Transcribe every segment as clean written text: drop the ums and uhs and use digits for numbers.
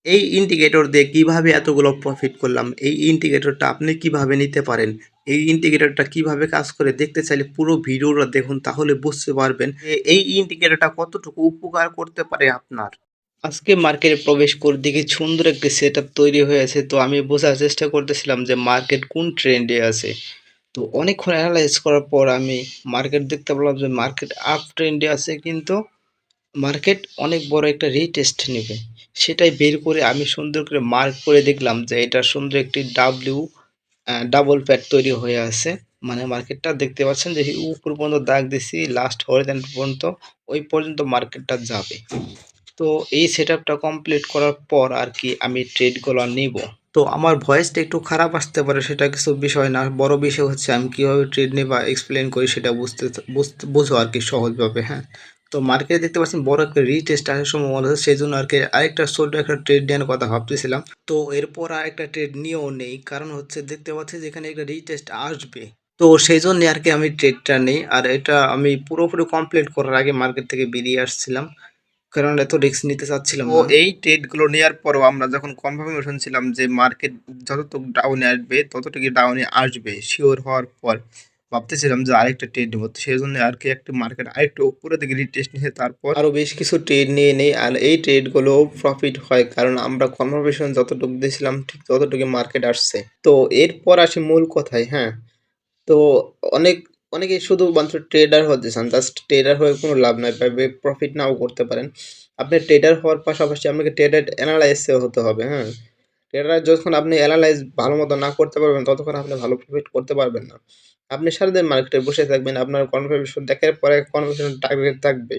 এই ইন্ডিকেটর দিয়ে কিভাবে এতগুলো প্রফিট করলাম, এই ইন্ডিকেটরটা আপনি কিভাবে নিতে পারেন, এই ইন্ডিকেটরটা কিভাবে কাজ করে দেখতে চাইলে পুরো ভিডিওটা দেখুন, তাহলে বুঝতে পারবেন যে এই ইন্ডিকেটরটা কতটুকু উপকার করতে পারে আপনার। আজকে মার্কেটে প্রবেশ করে দেখি সুন্দর একটি সেটআপ তৈরি হয়েছে। তো আমি বোঝার চেষ্টা করতেছিলাম যে মার্কেট কোন ট্রেন্ডে আছে। তো অনেকক্ষণ অ্যানালাইজ করার পর আমি মার্কেট দেখতে পেলাম যে মার্কেট আপ ট্রেন্ডে আছে, কিন্তু মার্কেট অনেক বড় একটা রিটেস্ট নেবে। সেটাই বের করে আমি সুন্দর করে মার্ক করে দেখলাম যে এটা সুন্দর একটি ডাবল প্যাড তৈরি হয়ে আছে। মানে মার্কেটটা দেখতে পাচ্ছেন যে উপর পর্যন্ত দাগ দিছি, লাস্ট হরিজন্টাল পর্যন্ত, ওই পর্যন্ত মার্কেটটা যাবে। তো এই সেটআপটা কমপ্লিট করার পর আর কি আমি ট্রেডগুলো নিব। তো আমার ভয়েসটা একটু খারাপ আসতে পারে, সেটা কিছু বিষয় না। বড় বিষয় হচ্ছে আমি কিভাবে ট্রেড নিই বা এক্সপ্লেন করি সেটা বুঝো আর কি সহজভাবে। হ্যাঁ, তো মার্কেটে দেখতে পাচ্ছেন বড় একটা রিটেস্ট আসার সম্ভাবনা আছে, সেই জন্য আর কি আরেকটা ছোট একটা ট্রেড নেওয়ার কথা ভাবতেছিলাম। তো এরপর আরেকটা ট্রেড নিয়েও নেই, কারণ হচ্ছে দেখতে পাচ্ছি যেখানে একটা রিটেস্ট আসবে। তো সেই জন্য আর কি আমি ট্রেডটা নেই, আর এটা আমি পুরোপুরি কমপ্লিট করার আগে মার্কেট থেকে বেরিয়ে আসছিলাম, কারণ এত রিস্ক নিতে চাচ্ছিলাম না। এই ট্রেড গুলো নেওয়ার পরও আমরা যখন কনফার্মেশন ছিলাম যে মার্কেট যতটুকু ডাউনে আসবে ততটুকু ডাউনে আসবে শিওর হওয়ার পর ভাবতেছিলাম যে আরেকটা ট্রেড নেবো। তো সেই জন্য আর কি একটা মার্কেট আরেকটু উপরে দিকে রিটেস্ট নিয়ে তারপর আরো বেশ কিছু ট্রেড নিয়ে নেই। আর এই ট্রেড গুলো প্রফিট হয় কারণ আমরা কনফার্মেশন যতটুকু দিয়েছিলাম ঠিক ততটুকু মার্কেট আসছে। তো এরপর আসি মূল কথায়। হ্যাঁ, তো অনেক অনেকেই শুধুমাত্র ট্রেডার হতে চান, জাস্ট ট্রেডার হয়ে কোনো লাভ নাই, বা প্রফিট নাও করতে পারেন। আপনি ট্রেডার হওয়ার পাশাপাশি আপনাকে ট্রেডার অ্যানালাইসও হতে হবে। হ্যাঁ, ট্রেডার যখন আপনি অ্যানালাইজ ভালো মতো না করতে পারবেন ততক্ষণ আপনি ভালো প্রফিট করতে পারবেন না। আপনি সারাদিন মার্কেটে বসে থাকবেন, আপনার কনফার্মেশন দেখার পরে কনফার্মেশন টার্গেট থাকবে,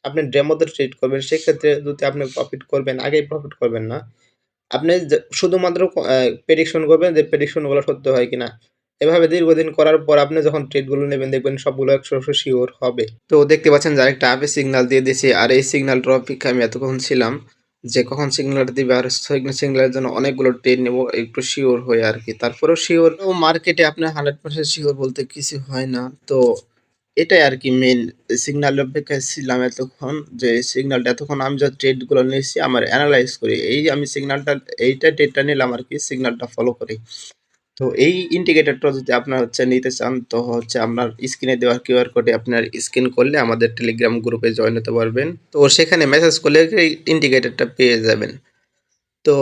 আপনি ডেমোতে ট্রেড করবেন, সেক্ষেত্রে যদি আপনি প্রফিট করবেন আগেই প্রফিট করবেন না। আপনি শুধুমাত্র প্রেডিকশন করবেন যে প্রেডিকশনগুলো সত্য হয় কিনা। এভাবে দীর্ঘদিন করার পর আপনি যখন ট্রেডগুলো নেবেন দেখবেন সবগুলো 100% শিওর হবে। তো দেখতে পাচ্ছেন যে আরেকটা আপে সিগন্যাল দিয়ে দিয়েছি, আর এই সিগন্যালটার অপেক্ষায় আমি এতক্ষণ ছিলাম যে কখন সিগন্যালটা দিবে, আর সিগন্যালের জন্য অনেকগুলো ট্রেড নেব একটু শিওর হয়ে আর কি। তারপরেও শিওর মার্কেটে আপনার 100% শিওর বলতে কিছু হয় না। তো এটাই আর কি মেইন সিগন্যালের অপেক্ষায় ছিলাম এতক্ষণ, যে সিগন্যালটা এতক্ষণ আমি যা ট্রেডগুলো নিয়েছি আমার অ্যানালাইজ করি, এই আমি সিগন্যালটা এইটা ট্রেডটা নিলাম আর কি সিগন্যালটা ফলো করি। তো এই ইন্ডিকেটরটা যদি আপনার হচ্ছে নিতে চান তো হচ্ছে আপনার স্ক্রিনে দেওয়া কিউআর কোডে আপনার স্ক্যান করলে আমাদের টেলিগ্রাম গ্রুপে জয়েন হতে পারবেন। তো সেখানে মেসেজ করলে এই ইন্ডিকেটরটা পেয়ে যাবেন। তো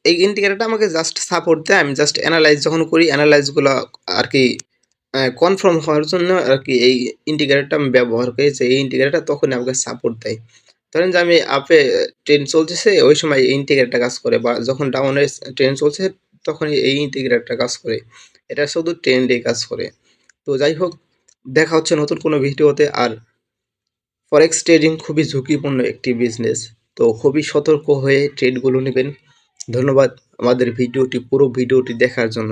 এই ইন্ডিকেটরটা আমাকে জাস্ট সাপোর্ট দেয়, আমি জাস্ট অ্যানালাইজ যখন করি অ্যানালাইজগুলো আর কি কনফার্ম হওয়ার জন্য আর কি এই ইন্ডিকেটরটা আমি ব্যবহার করি, যে এই ইন্ডিকেটরটা তখনই আমাকে সাপোর্ট দেয়। ধরেন যে আমি আপে ট্রেন চলতেছে ওই সময় এই ইন্ডিকেটরটা কাজ করে, বা যখন ডাউনে ট্রেন চলছে তখন এই ইন্ডিকেটরটা কাজ করে। এটা শুধু ট্রেন্ডেই কাজ করে। তো যাই হোক, দেখা হচ্ছে নতুন কোনো ভিডিওতে। আর ফরেক্স ট্রেডিং খুবই ঝুঁকিপূর্ণ একটি বিজনেস, তো খুবই সতর্ক হয়ে ট্রেডগুলো নেবেন। ধন্যবাদ আমাদের পুরো ভিডিওটি দেখার জন্য।